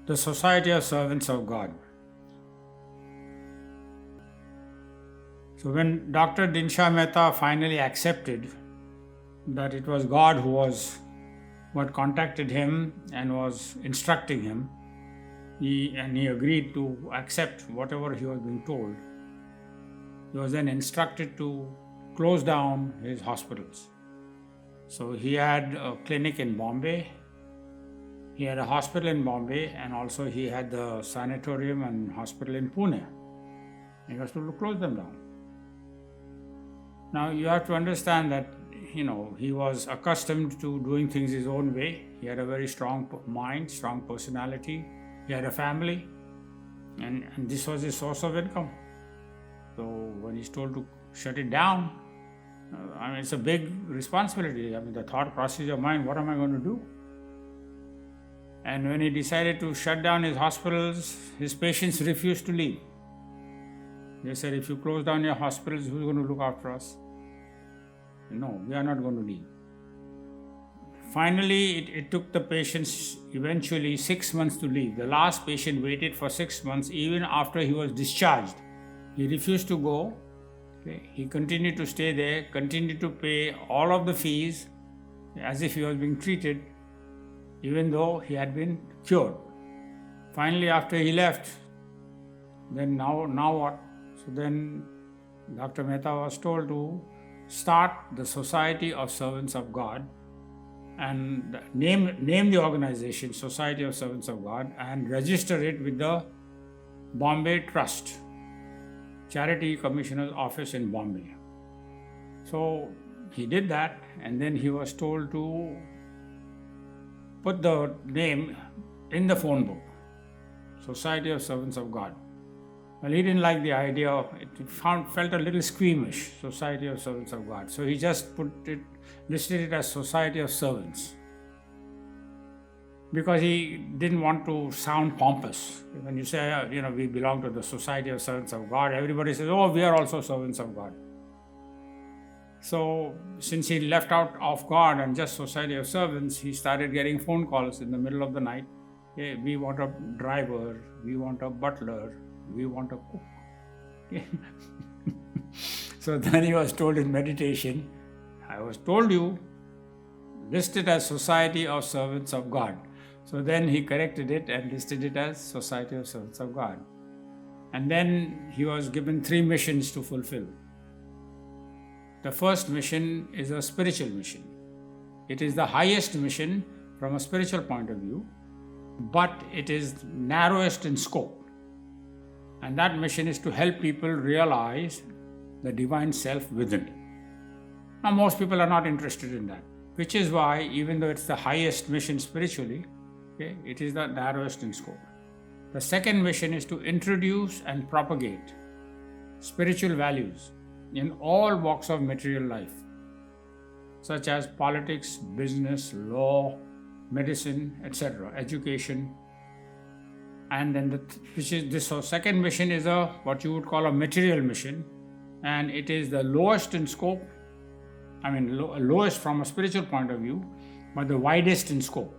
the Society of Servants of God. So when Dr. Dinshah Mehta finally accepted that it was God who had contacted him and was instructing him, he agreed to accept whatever he was being told. He was then instructed to close down his hospitals. So he had a clinic in Bombay, he had a hospital in Bombay, and also he had the sanatorium and hospital in Pune. He was told to close them down. Now you have to understand that, he was accustomed to doing things his own way. He had a very strong mind, strong personality. He had a family, and this was his source of income. So when he's told to shut it down, it's a big responsibility. The thought crosses your mind, what am I going to do? And when he decided to shut down his hospitals, his patients refused to leave. They said, if you close down your hospitals, who's going to look after us? No, we are not going to leave. Finally, it took the patients eventually 6 months to leave. The last patient waited for 6 months even after he was discharged. He refused to go. Okay. He continued to stay there, continued to pay all of the fees as if he was being treated, even though he had been cured. Finally, after he left, then now what? So then Dr. Mehta was told to start the Society of Servants of God and name the organization Society of Servants of God and register it with the Bombay Trust, Charity Commissioner's Office in Bombay. So he did that, and then he was told to put the name in the phone book, Society of Servants of God. Well, he didn't like the idea. It felt a little squeamish, Society of Servants of God. So he just listed it as Society of Servants, because he didn't want to sound pompous. When you say, we belong to the Society of Servants of God, everybody says, oh, we are also servants of God. So since he left out of God and just Society of Servants, he started getting phone calls in the middle of the night. Hey, we want a driver, we want a butler, we want a cook. So then he was told in meditation, I was told you, list it as Society of Servants of God. So then he corrected it and listed it as Society of Servants of God. And then he was given 3 missions to fulfill. The first mission is a spiritual mission. It is the highest mission from a spiritual point of view, but it is narrowest in scope. And that mission is to help people realize the divine self within. Now, most people are not interested in that, which is why, even though it's the highest mission spiritually, it is the narrowest in scope. The second mission is to introduce and propagate spiritual values in all walks of material life, such as politics, business, law, medicine, etc., education. And then second mission is what you would call a material mission, and it is the lowest in scope. Lowest from a spiritual point of view, but the widest in scope.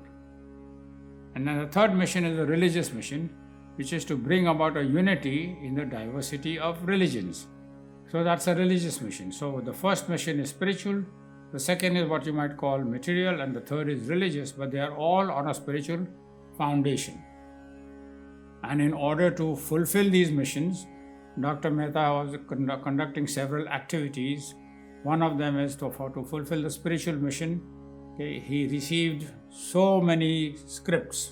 And then the third mission is a religious mission, which is to bring about a unity in the diversity of religions. So that's a religious mission. So the first mission is spiritual, the second is what you might call material, and the third is religious, but they are all on a spiritual foundation. And in order to fulfill these missions, Dr. Mehta was conducting several activities. One of them is to fulfill the spiritual mission. He received so many scripts,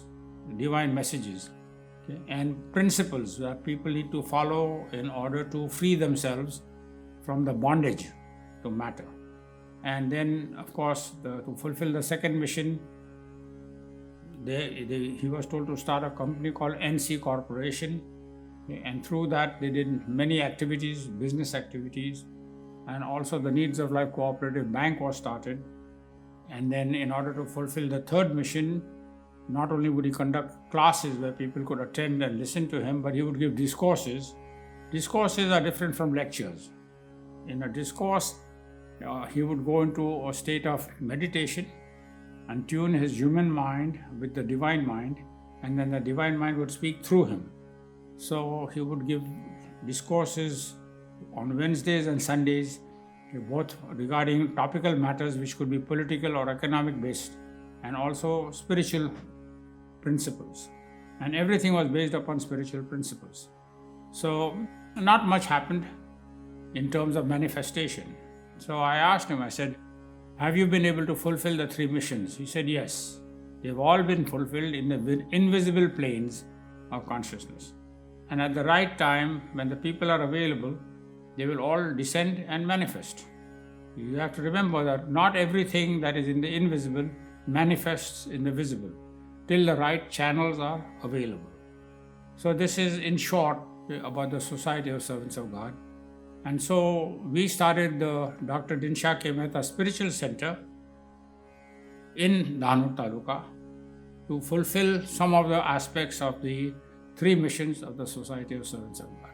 divine messages, and principles that people need to follow in order to free themselves from the bondage to matter. And then, of course, to fulfill the second mission, he was told to start a company called NC Corporation, and through that they did many activities, business activities, and also the Needs of Life Cooperative Bank was started. And then in order to fulfill the third mission, not only would he conduct classes where people could attend and listen to him, but he would give discourses. Discourses are different from lectures. In a discourse, he would go into a state of meditation and tune his human mind with the divine mind and then the Divine Mind would speak through him. So he would give discourses on Wednesdays and Sundays, both regarding topical matters which could be political or economic based, and also spiritual principles. And everything was based upon spiritual principles. So not much happened in terms of manifestation. So I asked him, I said, have you been able to fulfill the 3 missions? He said, yes. They've all been fulfilled in the invisible planes of consciousness. And at the right time, when the people are available, they will all descend and manifest. You have to remember that not everything that is in the invisible manifests in the visible till the right channels are available. So this is in short about the Society of Servants of God. And so we started the Dr. Dinshah Mehta Spiritual Center in Dhanur Taluka to fulfill some of the aspects of the 3 missions of the Society of Servants of God.